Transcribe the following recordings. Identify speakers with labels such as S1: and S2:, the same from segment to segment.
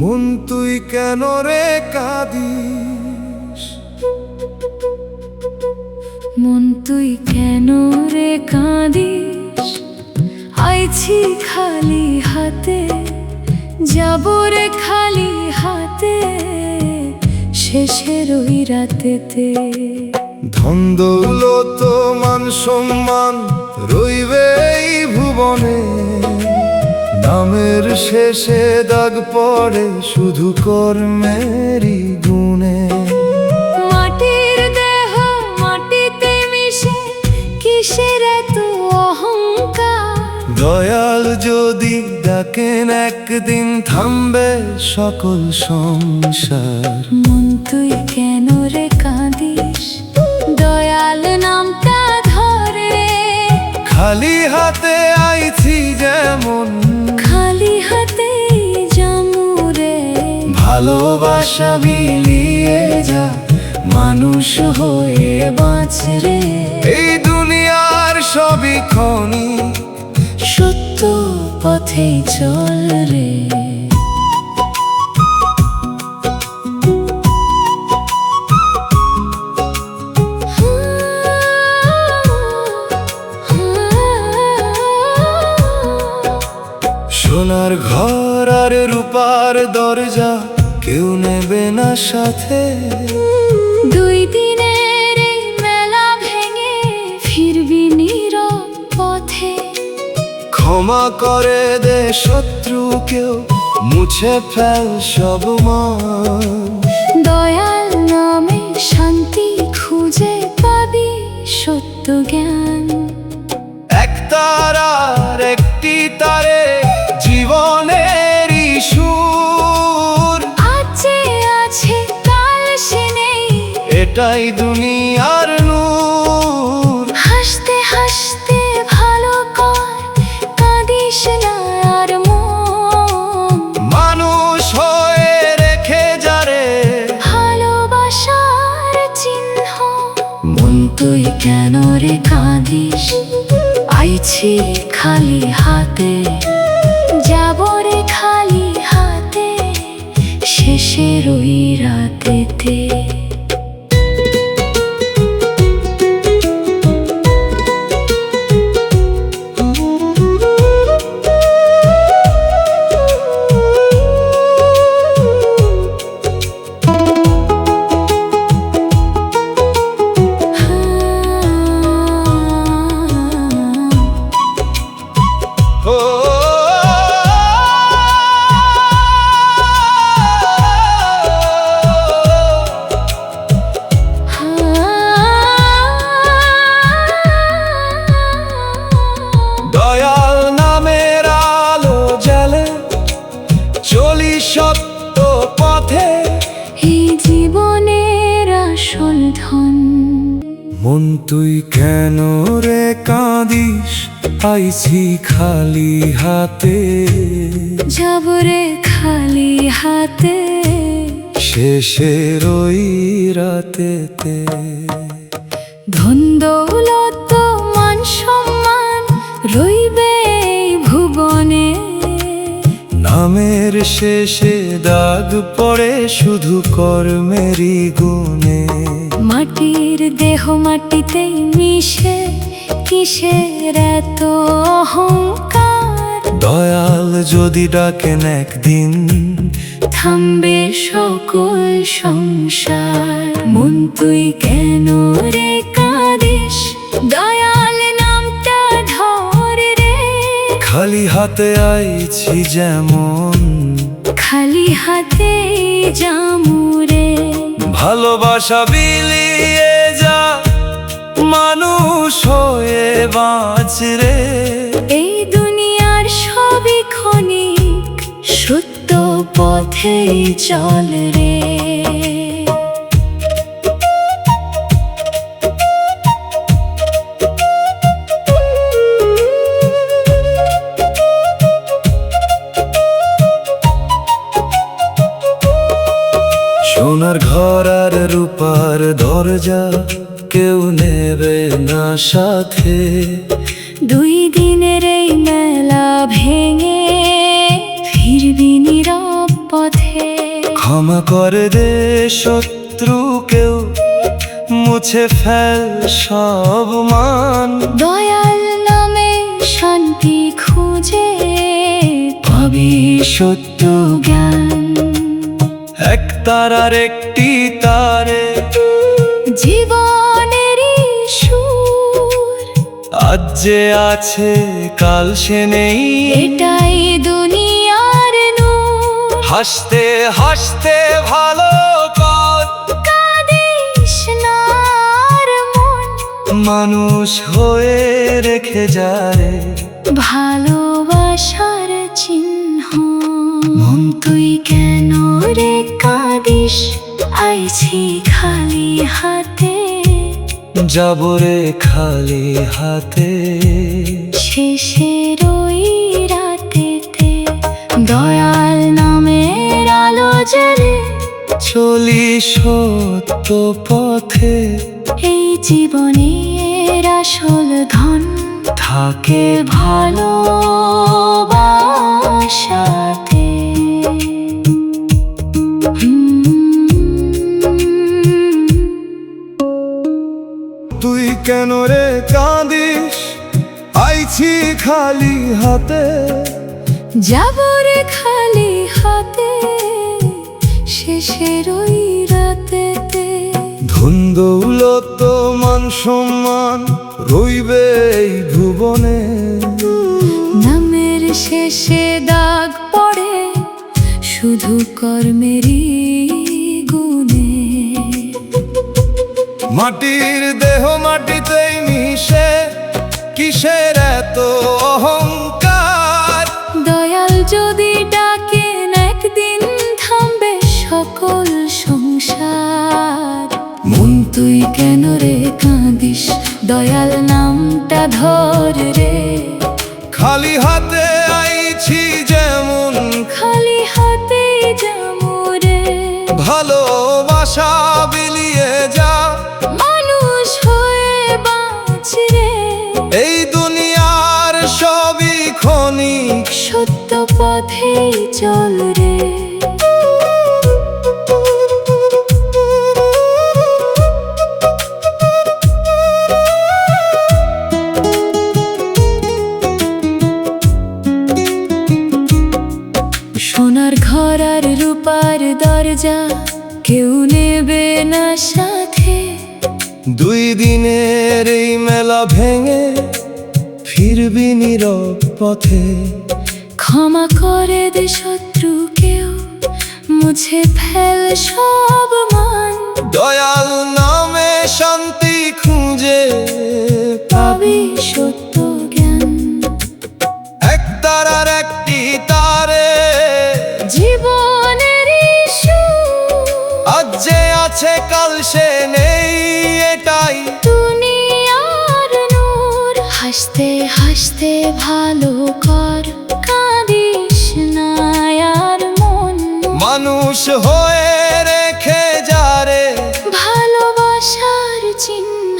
S1: মন তুই কেন রে কাঁদিস,
S2: মন তুই কেন রে কাঁদিস, আইছি খালি হাতে, যাব রে খালি হাতে, শেষের ওই রাতেতে।
S1: ধন দৌলত মান সম্মান রইবে এই ভুবনে, নামের শেষে দাগ পড়ে শুধু কর্মেরই গুণে।
S2: মাটির দেহ মাটিতে মিশে কিসের এত অহংকার,
S1: দয়াল যদি ডাকেন একদিন থামবে সকল সংসার।
S2: মন তুই কেন রে কাঁদিস, দয়াল নামটা ধরে,
S1: খালি হাতে আইছি যেমন,
S2: খালি হাতে জামুরে।
S1: ভালোবাসা বিলিয়ে যা মানুষ হয়ে বাঁচরে। এই দুনিয়ার সবই ক্ষণিক,
S2: সত্য পথে চল রে।
S1: সোনার ঘর আর রূপার দরজা কেউ নেবে না সাথে,
S2: দুই দিনের এই মেলা ভেঙে ফিরবি নীরব পথে।
S1: ক্ষমা করে দে শত্রুকেও, মুছে ফেল সব মান।
S2: দয়াল নামে শান্তি খুঁজে পাবি সত্য জ্ঞান।
S1: এক তারার একটি তারে জীবনের সুর,
S2: আজ যে আছে কাল সে নেই,
S1: এটাই দুনিয়ার নূর।
S2: হাসতে হাসতে ভালো কর, কাঁদিস না আর মন।
S1: মানুষ হয়ে রেখে যারে
S2: ভালোবাসার চিহ্ন। মন তুই কেন রে কাঁদিস, আইছি খালি হাতে, যাব রে খালি হাতে, শেষের ওই রাতেতে।
S1: দয়াল নামের আলো জ্বালে চলি সত্য পথে,
S2: এই জীবনের আসল ধন।
S1: মন তুই কেন রে কাঁদিস, আইছি খালি হাতে,
S2: যাব রে খালি হাতে,
S1: শেষের ওই রাতেতে।
S2: ধন দৌলত মান সম্মান রইবে এই ভুবনে,
S1: নামের শেষে দাগ পড়ে শুধু কর্মেরই গুণে।
S2: মাটির দেহ মাটিতেই মিশে কিসের এত অহংকার,
S1: দয়াল যদি ডাকেন একদিন
S2: থামবে সকল সংসার। মন তুই কেন রে কাঁদিস, দয়াল নামটা ধর রে,
S1: খালি হাতে আইছি যেমন,
S2: খালি হাতে জামুরে।
S1: ভালোবাসা বিলিয়ে যা মানুষ হয়ে বাঁচরে।
S2: এই দুনিয়ার সবই ক্ষণিক, সত্য পথেই চল রে।
S1: সোনার ঘর আর রূপার দরজা কেউ নেবে না সাথে,
S2: দুই দিনের এই মেলা ভেঙে ফিরবি নীরব পথে।
S1: ক্ষমা করে দে শত্রুকেও, মুছে ফেল সব মান।
S2: দয়াল নামে শান্তি খুঁজে পাবি সত্য জ্ঞান।
S1: এক তারার একটি তারে
S2: জীবনেরই সুর,
S1: আজ যে আছে কাল সে নেই।
S2: এটাই দুনিয়ার নূর।
S1: হাসতে হাসতে ভালো কর,
S2: কাঁদিস না আর মন।
S1: মানুষ হয়ে রেখে যারে
S2: ভালোবাসার চিহ্ন। মন তুই কেন রে কাঁদিস, আইছি খালি হাতে।
S1: যাবো রে খালি হাতে।
S2: শেষের ওই রাতেতে দয়াল নামের আলো জ্বেলে
S1: চলি সত্য পথে।
S2: এই জীবনের আসল ধন
S1: থাকে
S2: ভালোবাসাতে।
S1: তুই কেন রে কাঁদিস, আইছি খালি হাতে।
S2: যাবরে খালি হাতে শেষের ওই রাতেতে।
S1: ধন দৌলত মান সম্মান রইবে এই ভুবনে।
S2: নামের শেষে দাগ পড়ে শুধু কর্মেরই গুণে।
S1: মাটির দেহ মাটিতেই মিশে, কিসের এত অহংকার।
S2: দয়াল যদি ডাকেন একদিন থামবে সকল সংসার। মন তুই কেন রে কাঁদিস, দয়াল নামটা ধর রে।
S1: খালি হাতে আইছি যেমন,
S2: খালি হাতে যামরে।
S1: ভালোবাসা বিলিয়ে যা।
S2: মানুষ হয়ে বাঁচ রে।
S1: এই দুনিয়ার সবই ক্ষণিক,
S2: সত্য পথেই চল রে। সোনার ঘর আর রূপার দরজা কেউ নেবে না সাথে।
S1: দুই দিনের এই মেলা ভেঙে ফিরবি নীরব পথে।
S2: ক্ষমা করে দে শত্রুকেও, মুছে ফেল সব মান।
S1: দয়াল নামে শান্তি খুঁজে
S2: পাবি সত্য জ্ঞান।
S1: এক তারার একটি তারে
S2: জীবনেরই সুর,
S1: আজ যে আছে কাল সে নেই। এটাই
S2: দুনিয়ার নূর। হাসতে হাসতে ভালো কর, কাঁদিস না আর মন।
S1: মানুষ হয়ে রেখে যারে
S2: ভালোবাসার চিহ্ন।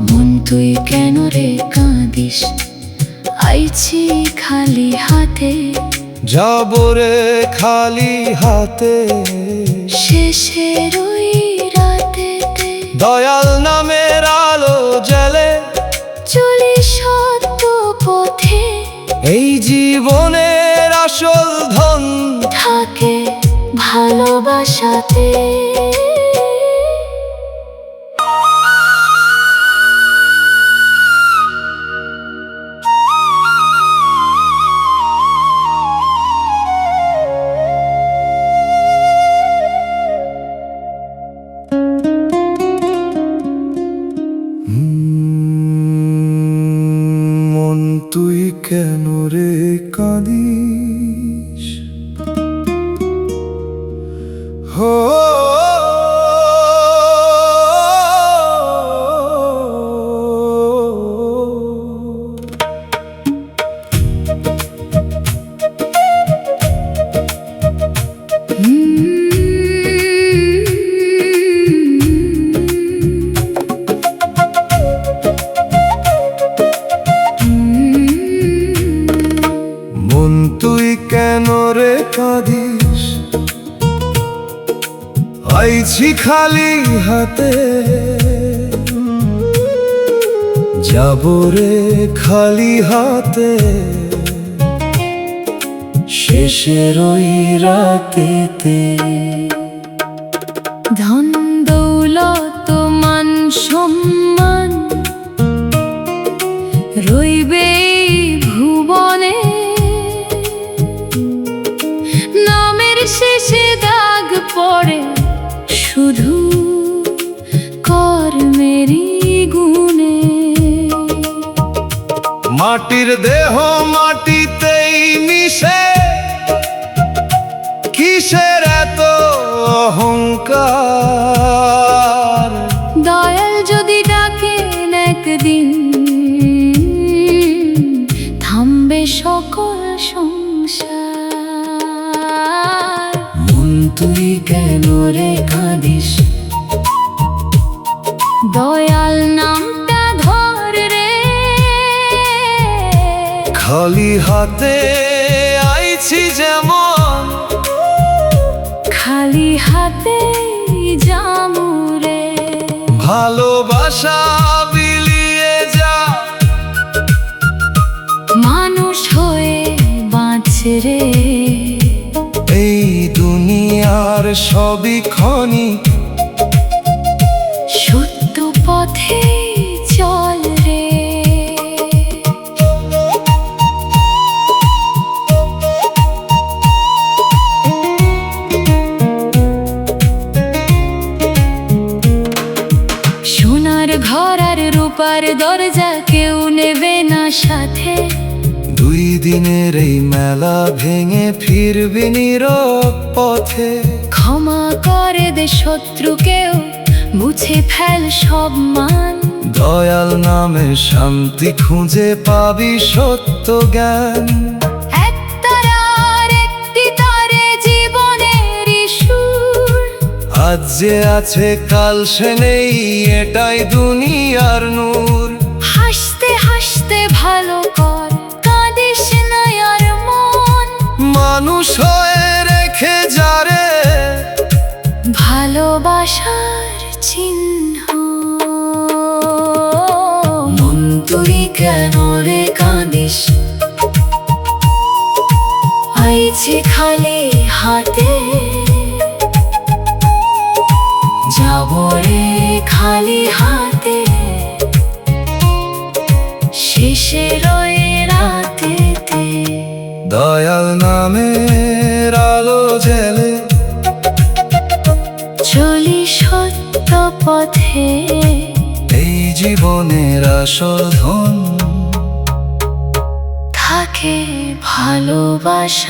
S2: মন তুই কেন রে কাঁদিস, আইছি খালি হাতে।
S1: যাবো রে খালি হাতে।
S2: শেষের ওই রাতেতে
S1: দয়াল নামের আলো জ্বলে
S2: চলি সত্য পথে।
S1: এই জীবনের আসল ধন
S2: থাকে ভালোবাসাতে।
S1: মন তুই কেন রে কাঁদিস, হো কেন রে কাঁদিস? আইছি খালি হাতে, যাব রে খালি হাতে শেষের ওই রাতেতে।
S2: ধন দৌলত মান সম্মান রইবে এই ভুবনে, নামের শেষে দাগ পড়ে শুধু কর্মেরই গুণে।
S1: মাটির দেহ মাটিতেই মিশে, কিসের এত অহংকার?
S2: দয়াল যদি ডাকেন একদিন, থামবে সকল সংসার।
S1: মন তুই কেন রে কাঁদিস?
S2: দয়াল নামটা ধর রে,
S1: খালি হাতে আইছি যেমন,
S2: খালি হাতে জামুরে।
S1: ভালোবাসা বিলিয়ে যা,
S2: মানুষ হয়ে বাঁচে রে।
S1: এই দুনিয়ার সবই ক্ষণিক,
S2: সত্য পথে চল রে। সোনার ঘর আর রূপার দরজা কেউ নেবে না সাথে।
S1: দুই দিনের এই মেলা ভেঙে ফিরবি নীরব পথে।
S2: ক্ষমা করে দে শত্রুকেও, মুছে ফেল সব মান।
S1: দয়াল নামে শান্তি খুঁজে পাবি সত্য জ্ঞান।
S2: এক তারার একটি তারে জীবনের সুর,
S1: আজ যে আছে কাল সে নেই, এটাই দুনিয়ার নূর।
S2: হাসতে হাসতে ভালো কর, কাঁদিস না আর মন।
S1: মানুষ হয়ে রেখে যারে
S2: ভালোবাসার চিহ্ন। মন তুই কেন রে কাঁদিস? আইছি খালি হাতে, যাব রে খালি হাতে শেষের ওই রাতেতে।
S1: দয়াল নামের আলো জেলে
S2: চলি সত্য পথে,
S1: এই জীবনের আসল ধন
S2: থাকে ভালোবাসাতে।